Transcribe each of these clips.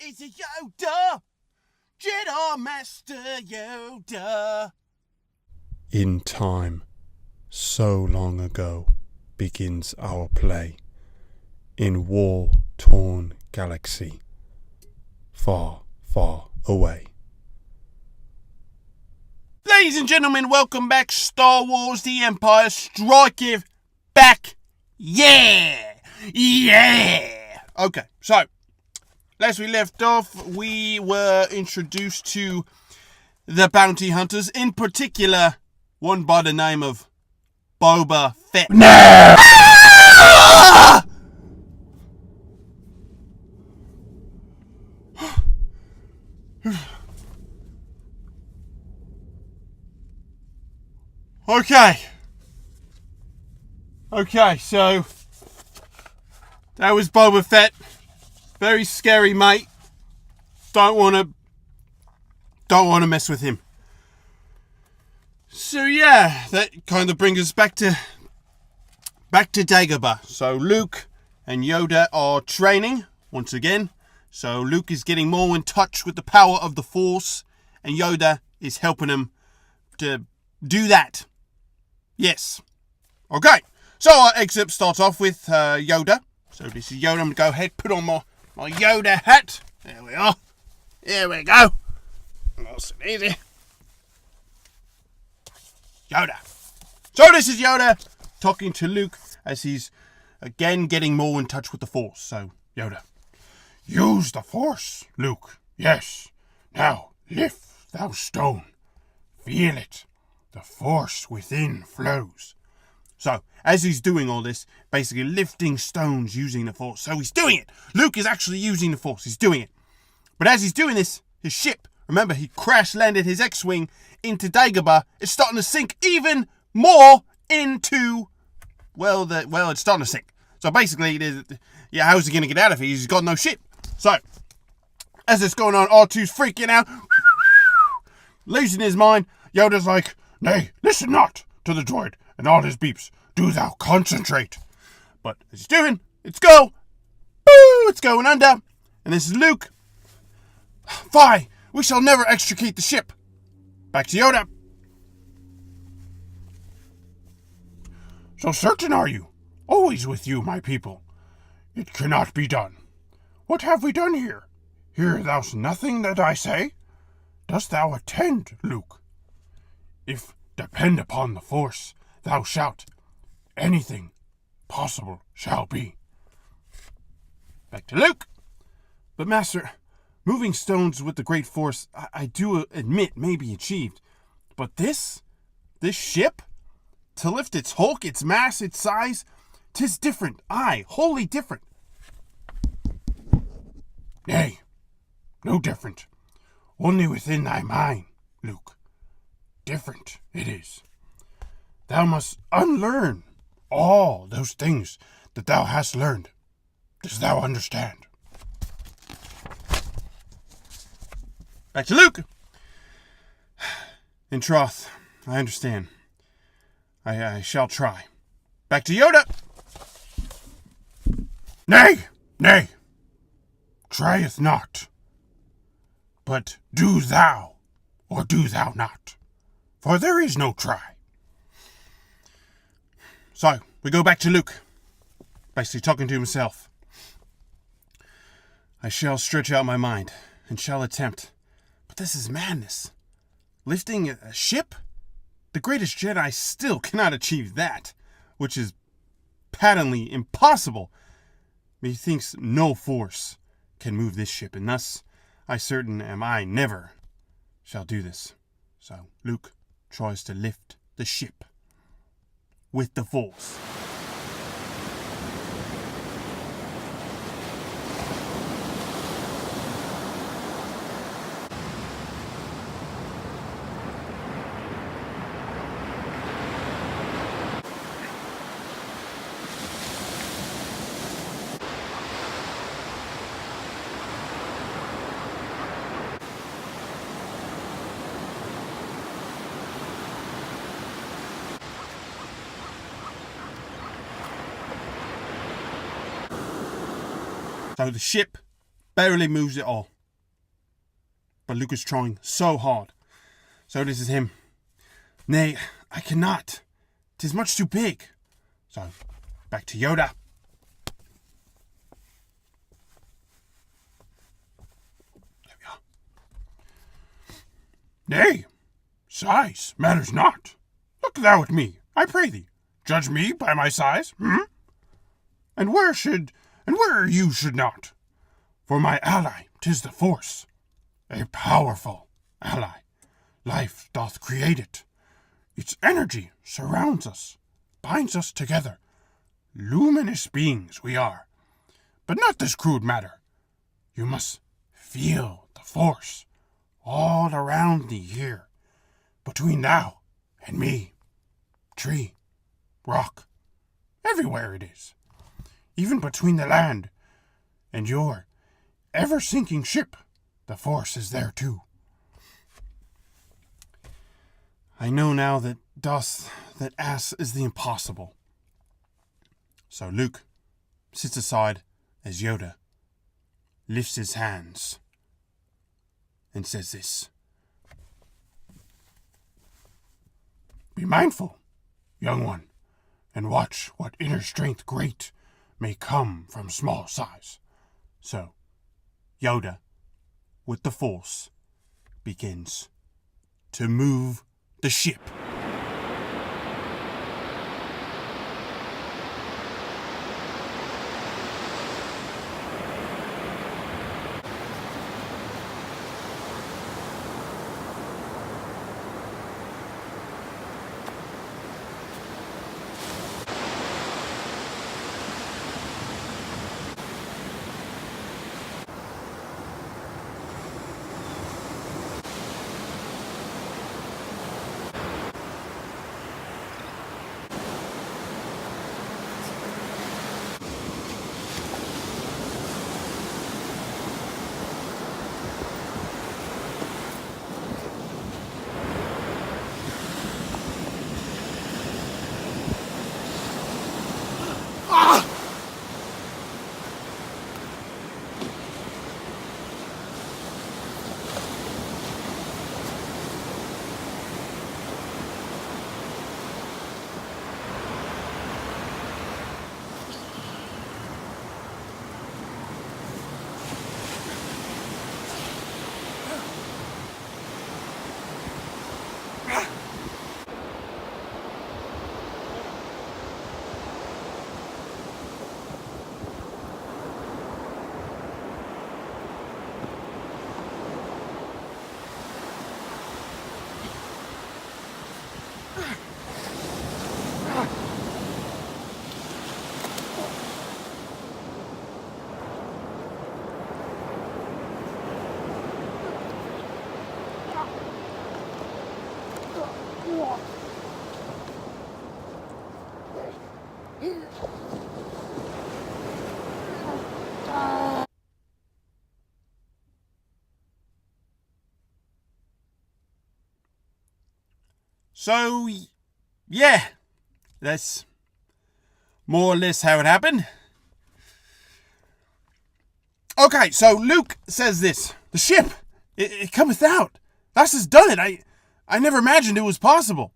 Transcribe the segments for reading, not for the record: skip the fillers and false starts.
is Yoda, Jedi Master Yoda. In time, so long ago, begins our play. In war-torn galaxy, far, far away. Ladies and gentlemen, welcome back. Star Wars The Empire Striketh Back. Yeah! Yeah! Okay, so, as we left off, we were introduced to the bounty hunters, in particular, one by the name of Boba Fett. No! Okay, so that was Boba Fett. Very scary, mate. Don't want to mess with him. So yeah, that kind of brings us back to Dagobah. So Luke and Yoda are training once again. So Luke is getting more in touch with the power of the Force, and Yoda is helping him to do that. Yes. Okay. So our excerpt starts off with Yoda. So this is Yoda. I'm going to go ahead, put on my Yoda hat. There we are. Here we go. Nice and easy. Yoda. So this is Yoda talking to Luke as he's again getting more in touch with the Force. So Yoda. Use the Force, Luke. Yes. Now lift thou stone. Feel it. The Force within flows. So, as he's doing all this, basically lifting stones using the Force. So he's doing it. Luke is actually using the Force. He's doing it. But as he's doing this, his ship, remember, he crash-landed his X-Wing into Dagobah. It's starting to sink even more into, well, it's starting to sink. So basically, how's he going to get out of here? He's got no ship. So, as it's going on, R2's freaking out, losing his mind. Yoda's like, nay, listen not to the droid and all his beeps. Do thou concentrate. But as he's doing, it's go. Boo! It's going under. And this is Luke. Fie! We shall never extricate the ship. Back to Yoda. So certain are you? Always with you, my people. It cannot be done. What have we done here? Hear thou nothing that I say? Dost thou attend, Luke? If depend upon the Force, thou shalt. Anything possible shall be. Back to Luke. But Master, moving stones with the great Force, I do admit may be achieved. But this ship, to lift its hulk, its mass, its size, 'tis different. Aye, wholly different. Nay, no different. Only within thy mind, Luke. Different it is. Thou must unlearn all those things that thou hast learned. Dost thou understand? Back to Luke. In troth, I understand. I shall try. Back to Yoda. Nay, nay. Tryeth not. But do thou, or do thou not. For there is no try. So, we go back to Luke. Basically talking to himself. I shall stretch out my mind, and shall attempt. But this is madness. Lifting a ship? The greatest Jedi still cannot achieve that, which is patently impossible. Methinks no Force can move this ship, and thus I certain am I never shall do this. So Luke tries to lift the ship with the Force. So the ship barely moves at all. but Luke is trying so hard. So this is him. Nay, I cannot. 'Tis much too big. So, back to Yoda. There we are. Nay, size matters not. Look thou at me, I pray thee. Judge me by my size, And where you should not. For my ally, 'tis the Force. A powerful ally. Life doth create it. Its energy surrounds us, binds us together. Luminous beings we are. But not this crude matter. You must feel the Force all around thee here, between thou and me. Tree, rock, everywhere it is. Even between the land and your ever-sinking ship, the Force is there too. I know now that ass is the impossible. So Luke sits aside as Yoda lifts his hands and says this. Be mindful, young one, and watch what inner strength great may come from small size. So, Yoda, with the Force, begins to move the ship. So, yeah, that's more or less how it happened. Okay, so Luke says this. The ship, it cometh out. Thus has done it. I never imagined it was possible.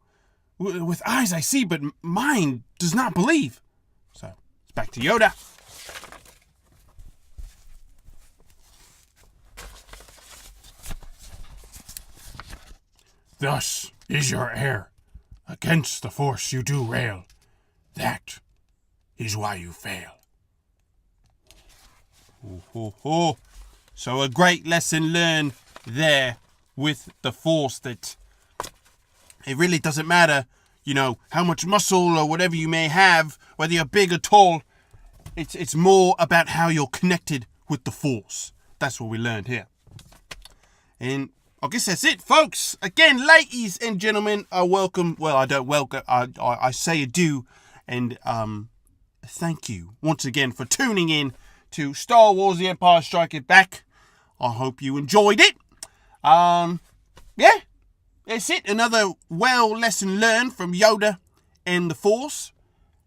With eyes I see, but mind does not believe. So, it's back to Yoda. Thus is your heir. Against the Force you do rail. That is why you fail. So a great lesson learned there with the Force, that it really doesn't matter, how much muscle or whatever you may have, whether you're big or tall. It's more about how you're connected with the Force. That's what we learned here. And I guess that's it, folks. Again, ladies and gentlemen, I welcome. Well, I don't welcome. I say adieu, and thank you once again for tuning in to Star Wars: The Empire Striketh Back. I hope you enjoyed it. Yeah, that's it. Another lesson learned from Yoda and the Force,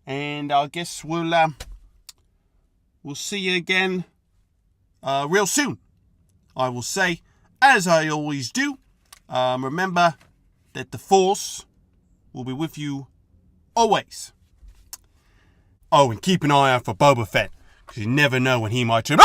and I guess we'll see you again real soon. I will say as I always do, remember that the Force will be with you always. Oh, and keep an eye out for Boba Fett, because you never know when he might turn.